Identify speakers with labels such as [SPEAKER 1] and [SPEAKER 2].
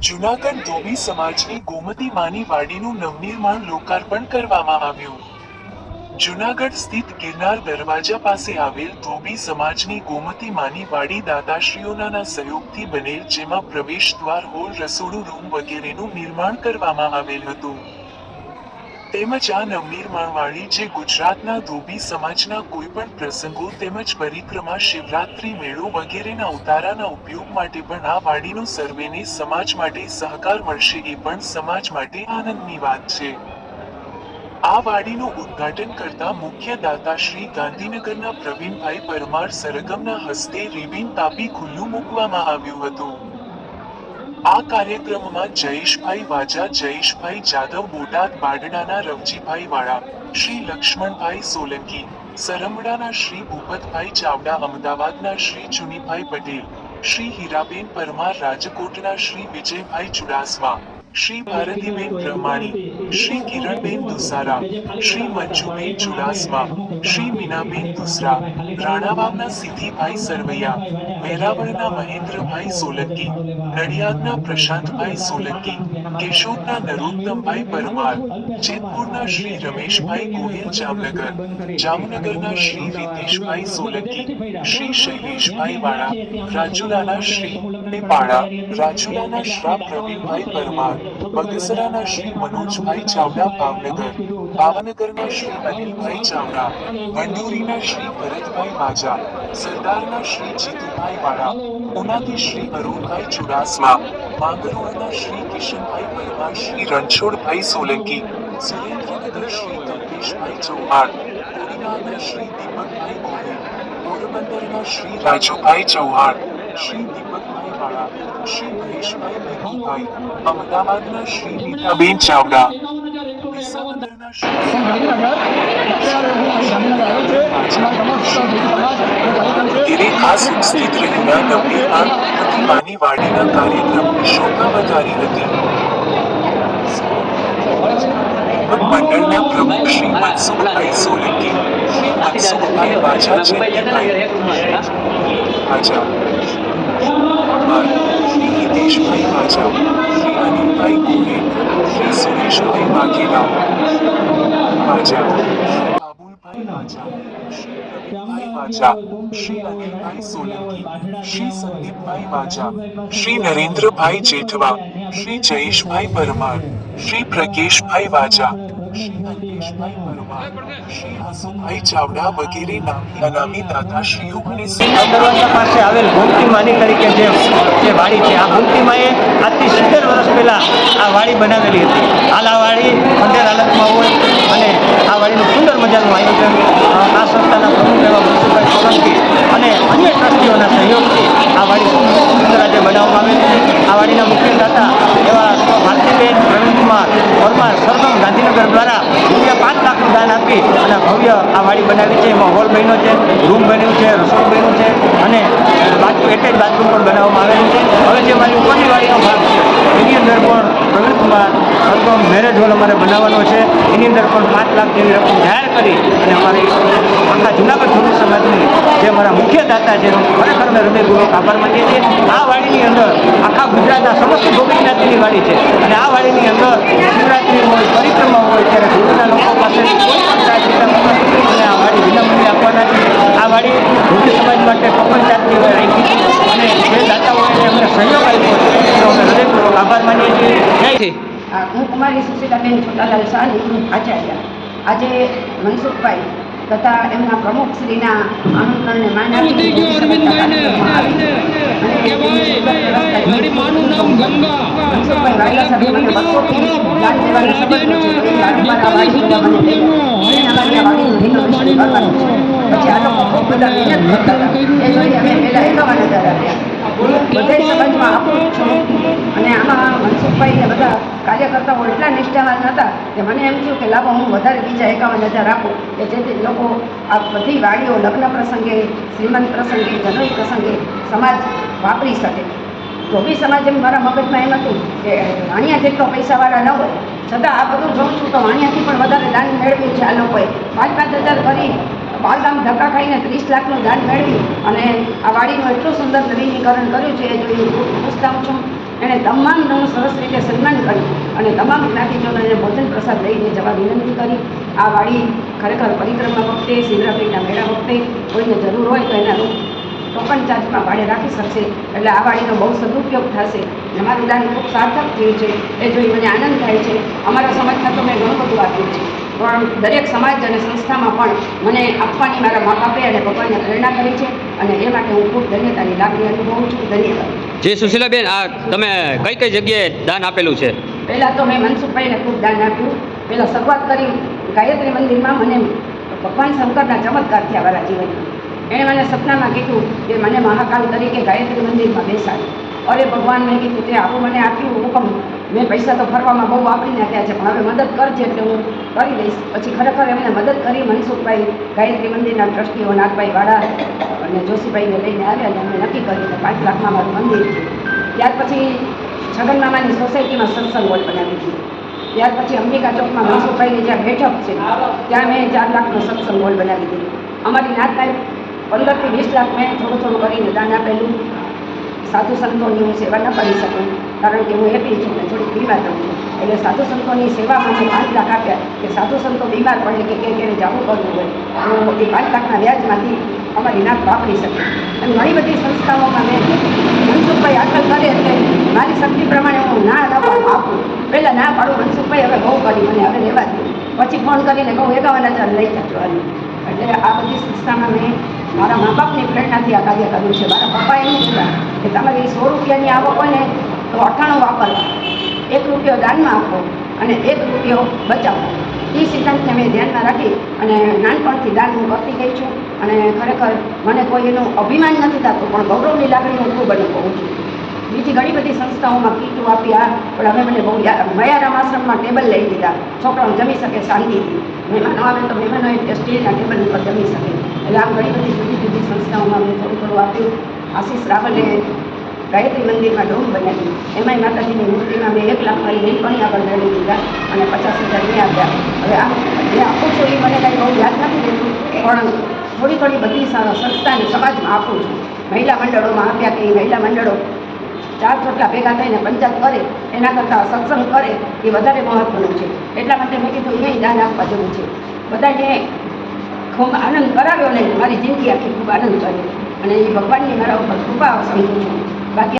[SPEAKER 1] જૂનાગઢ ધોબી સમાજની ગોમતી માની વાડીનું નવનિર્માણ લોકાર્પણ કરવામાં આવ્યું. જૂનાગઢ સ્થિત ગિરનાર દરવાજા પાસે આવેલ ધોબી સમાજની ગોમતી માની વાડી દાતાશ્રીઓના સહયોગથી બનેલ, જેમાં પ્રવેશ દ્વાર, હોલ, રસોડું, રૂમ વગેરેનું નિર્માણ કરવામાં આવેલ હતું. તેમજ આ નવનિર્માણ વાડી જે ગુજરાતના ધોબી સમાજના કોઈપણ પ્રસંગો તેમજ પરિક્રમા, શિવરાત્રી, મેળો વગેરેના ઉતારાના ઉપયોગ માટે પણ આ વાડીનો સર્વેને સમાજ માટે સહકાર મળશે એ પણ સમાજ માટે આનંદની વાત છે. આ વાડીનું ઉદ્ઘાટન કરતા મુખ્ય દાતા શ્રી ગાંધીનગરના પ્રવીણભાઈ પરમાર સરગમના હસ્તે રિબીન કાપી ખુલ્લું મૂકવામાં આવ્યું હતું. આ કાર્યક્રમમાં જયેશભાઈ વાજા, જયેશભાઈ જાદવ બોટાદ, બારડાના રવજીભાઈ વાળા, શ્રી લક્ષ્મણભાઈ સોલંકી, સરમડાના શ્રી ભૂપતભાઈ ચાવડા, અમદાવાદના શ્રી ચુનીભાઈ પટેલ, શ્રી હીરાબેન પરમાર, રાજકોટના શ્રી વિજયભાઈ ચુડાસમા, શ્રી ભારતીબેન બ્રહ્માણી, શ્રી કિરણબેન દુસારા, શ્રી મંજુબેન ચુડાસમા, શ્રી મીનાબેન દુસરા, રાણાવાવના સિદ્ધિભાઈ સરવૈયા, વેરાવળના મહેન્દ્રભાઈ સોલંકી, નડિયાદના પ્રશાંતભાઈ સોલંકી, કેશોદના નરોત્તમભાઈ પરમાર, જેતપુરના શ્રી રમેશભાઈ ગોહિલ, જામનગર, જામનગરના શ્રી રીતેશભાઈ સોલંકી, શ્રી શૈલેષભાઈ વાળા, રાજુલાના શ્રી પાડા, રાજુલાના શ્રા પ્રવીણભાઈ પરમાર, બગસરાના શ્રી મનોજભાઈ ચાવડા, ભાવનગર, ભાવનગરના શ્રી અનિલભાઈ ચાવડા, વંડોરીના શ્રી ભરતભાઈ વાજા, સરદારના શ્રી જીતુભાઈ વાળા, ઉનાથી શ્રી અરુણભાઈ ચુડાસમા, માંગરોળના શ્રી કિશનભાઈ પરમાર, શ્રી રણછોડભાઈ સોલંકી, સુરેન્દ્રનગર શ્રી કલ્પેશભાઈ ચૌહાણ, કોડીનારના શ્રી દીપકભાઈ ગોહિલ, પોરબંદરના શ્રી રાજુભાઈ ચૌહાણ, શ્રી દીપકભાઈ વાળા, શ્રી મહેશભાઈ ભીખુભાઈ, અમદાવાદના શ્રી નીતાબેન ચાવડા, વિસાવદરના શ્રી ખાસ ઉપસ્થિત રહેલા નવનિર્માણ ગોમતી માની વાડીના કાર્યક્રમની શોભા વધારી હતી. મંડળના પ્રમુખ શ્રી મનસુખભાઈ સોલંકી, શ્રી મનસુખભાઈ વાજા, જયંતિભાઈ વાજા, શ્રી હિતેશભાઈ વાજા, શ્રી અનિલભાઈ ગોહિલ, શ્રી સુરેશભાઈ વાઘેલા વાજા, શ્રી બાબુલભાઈ વાજા, શ્રી પ્રવીણભાઈ વાજા, શ્રી અનિલભાઈ સોલંકી, શ્રી સંદીપભાઈ વાજા, શ્રી નરેન્દ્રભાઈ જેઠવા, શ્રી જયેશભાઈ પરમાર, શ્રી પ્રકેશભાઈ વાજા, શ્રી અલ્પેશભાઈ પરમાર, શ્રી આસુભાઈ ચાવડા વગેરે નામી દાતાશ્રીઓ અને
[SPEAKER 2] દરવાજા પાસે આવેલ ગોમતી માની તરીકે જે વાડી છે, આ ગોમતી માએ આજથી 70 વર્ષ પહેલાં આ વાડી બનાવેલી હતી. હાલ આ વાડી ખંડેર હાલતમાં હોય અને આ વાડીનું સુંદર મજાનું આયોજન આ સંસ્થાના પ્રમુખ એવા મનસુખભાઈ સોલંકી અને અન્ય ટ્રસ્ટીઓના સહયોગથી આ વાડી સુંદર આજે બનાવવામાં આવેલી છે. આ વાડીના મુખ્ય દાતા એવા ભારતીબેન પ્રવીણકુમાર પરમાર સરગમ ગાંધીનગર દ્વારા ₹5 લાખનું દાન આપી અને ભવ્ય આ વાડી બનાવી છે. એમાં હોલ બન્યો છે, રૂમ બન્યું છે, રસોડું બન્યું છે અને એટેચ બાથરૂમ પણ બનાવવામાં આવેલું છે. હવે જે મારી ઉપરની વાડીનો ભાગ છે એની અંદર પણ પ્રવીણકુમાર સરગમ મેરેજ હોલ અમારે બનાવવાનો છે. એની અંદર પણ 5 લાખ જેવી રકમ જાહેર કરી અને અમારી આખા જૂનાગઢ ધોબી સમાજની જે અમારા મુખ્ય દાતા છે એનો ખરેખર અમે હૃદયપૂર્વક આભાર માનીએ છીએ. આ વાડીની અંદર આખા ગુજરાતના સમસ્ત ધોબી જ્ઞાતિની વાડી છે અને આ વાડીની અંદર શિવરાત્રી હોય, પરિક્રમા હોય ત્યારે ધોબીના લોકો પાસેથી કોઈ પણ ચાર્જ અને આ વાડી વિનામૂલ્યે આપવાના છે. આ વાડી ધોબી સમાજ માટે કોપન ચાર્જની હોય રાખી છે અને જે દાતાઓએ અમને સહયોગ આપ્યો છે એનો અમે હૃદયપૂર્વક આભાર માનીએ છીએ. જય શ્રી
[SPEAKER 3] હું કુમારી સુશીલાબેન છોટાલાલ શાહની આચાર્ય આજે મનસુખભાઈ તથા એમના પ્રમુખશ્રીના આમંત્રણને માન આપી પછી આ લોકો ખૂબ બધા મહેનત કરતા હતા. એ જોઈ અમે પહેલાં 51,000 બધા સમાજમાં આપું છું અને આમાં મનસુખભાઈ ને બધા કાર્યકર્તાઓ એટલા નિષ્ઠાવાન હતા કે મને એમ થયું કે લાવો હું વધારે બીજા 51,000 આપું કે જેથી લોકો આ બધી વાડીઓ લગ્ન પ્રસંગે, શ્રીમંત પ્રસંગે, જનોઈ પ્રસંગે સમાજ વાપરી શકે. ધોબી સમાજ એમ મારા મગજમાં એમ હતું કે વાણિયા જેટલો પૈસાવાળા ન હોય છતાં આ બધું જોઉં છું તો વાણિયાથી પણ વધારે દાન મેળવ્યું છે આ લોકોએ. 5,000 કરી બાલગામ ધક્કા ખાઈને 30 લાખનું દાન મેળવી અને આ વાડીનું એટલું સુંદર નવીનીકરણ કર્યું છે એ જોઈને હું ખુશ થાઉં છું. એણે તમામનું સરસ રીતે સન્માન કર્યું અને તમામ જ્ઞાતિજનોને ભોજન પ્રસાદ લઈને જવા વિનંતી કરી. આ વાડી ખરેખર પરિક્રમા વખતે, શિવરાત્રિના મેળા વખતે કોઈને જરૂર હોય તો એના ટોકન ચાર્જમાં ભાડે રાખી શકશે. એટલે આ વાડીનો બહુ સદુપયોગ થશે. અમારું દાન ખૂબ સાર્થક થયું છે એ જોઈ મને આનંદ થાય છે. અમારા સમાજમાં તો મેં ઘણું બધું આપ્યું છે, પણ દરેક સમાજ અને સંસ્થામાં પણ મને આપવાની મારા મા બાપે અને ભગવાનને પ્રેરણા કરી છે અને એ માટે હું ખૂબ ધન્યતાની લાગણી અનુભવું છું. ધન્યવાદ.
[SPEAKER 4] જી સુશીલાબેન, આ તમે કઈ કઈ જગ્યાએ દાન આપેલું છે?
[SPEAKER 3] પહેલાં તો મેં મનસુખભાઈને ખૂબ દાન આપ્યું. પહેલાં શરૂઆત કરી ગાયત્રી મંદિરમાં. મને ભગવાન શંકરના ચમત્કાર થયા મારા જીવનમાં. એણે મને સપનામાં કીધું કે મને મહાકાલ તરીકે ગાયત્રી મંદિરમાં બેસાડી. અરે ભગવાન, મેં કીધું તે આવું મને આપ્યું હુકમ. મેં પૈસા તો ફરવામાં બહુ વાપરી નાખ્યા છે, પણ હવે મદદ કરજે એટલે હું કરી દઈશ. પછી ખરેખર એમને મદદ કરી. મનસુખભાઈ ગાયત્રી મંદિરના ટ્રસ્ટીઓ નાગભાઈ વાળા અને જોશીભાઈને લઈને આવ્યા અને અમે નક્કી કર્યું કે 5 લાખમાં મારું મંદિર છે. ત્યાર પછી છગન મામાની સોસાયટીમાં સત્સંગ હોલ બનાવી દીધું. ત્યાર પછી અંબિકા ચોકમાં મનસુખભાઈની જ્યાં બેઠક છે ત્યાં મેં 4 લાખનો સત્સંગ હોલ બનાવી દીધું. અમારી નાતભાઈ 15 થી 20 લાખ મેં થોડું થોડું કરીને દાન આપેલું. સાધુ સંતોની હું સેવા ન કરી શકું કારણ કે હું હેપી છું ને થોડીક બીમાર રહું છું. એટલે સાધુ સંતોની સેવામાં મેં 5 લાખ આપ્યા કે સાધુ સંતો બીમાર પડે કે ક્યારે જવું કરવું હોય તો એ 5 લાખના વ્યાજમાંથી અમારી નાત વાપરી શકે. અને ઘણી બધી સંસ્થાઓમાં મેં મનસુખભાઈ આકલ કરે એટલે મારી શક્તિ પ્રમાણે હું ના આપું. પહેલાં ના પાડું, મનસુખભાઈ હવે બહુ કરી મને હવે લેવા દઉં. પછી ફોન કરીને કહું 51,000 લઈ જજો આની. એટલે આ બધી સંસ્થામાં મેં મારા મા બાપની પ્રેરણાથી આ કાર્ય કર્યું છે. મારા પપ્પા એમ કહેતા કે તમારી 100 રૂપિયાની આવક હોય ને તો 98 વાપરવા, 1 રૂપિયો દાનમાં આપો અને 1 રૂપિયો બચાવો. એ સિદ્ધાંતને મેં ધ્યાનમાં રાખી અને નાનપણથી દાન હું કરતી ગઈ છું. અને ખરેખર મને કોઈ એનું અભિમાન નથી થતું, પણ ગૌરવની લાગણી હું ખૂબ અનુભવું છું. બીજી ઘણી બધી સંસ્થાઓમાં કીટો આપ્યા, પણ હવે મને બહુ મયારામ આશ્રમમાં ટેબલ લઈ દીધા. છોકરાઓ જમી શકે શાંતિથી. મહેમાનો આવે તો મહેમાનોએ સ્ટીલના ટેબલ ઉપર જમી શકે. એટલે આમ ઘણી બધી જુદી જુદી સંસ્થાઓમાં મેં થોડું થોડું આપ્યું. આશીષ રાવલે ગાયત્રી મંદિરમાં ડોમ બનાવ્યું. એમાંય માતાજીની મૂર્તિમાં મેં 1 લાખ મારી બેનપણી આગળ મેળવી દીધા અને 50,000 મેં આપ્યા. હવે આ જે આપું છું એ મને કાંઈ બહુ યાદ નથી રહેતું, પણ થોડી થોડી બધી સંસ્થા અને સમાજમાં આપું છું. મહિલા મંડળોમાં આપ્યા કે એ મહિલા મંડળો 4 ચોટલા ભેગા થઈને પંચાયત કરે એના કરતાં સત્સંગ કરે એ વધારે મહત્ત્વનું છે. એટલા માટે મેં કીધું નહીં દાન આપવા જેવું છે. બધાને ખૂબ આનંદ કરાવ્યો ને મારી જિંદગી આખી ખૂબ આનંદ કર્યો અને એ ભગવાનની મારા ઉપર કૃપા સમજું છું. બાકી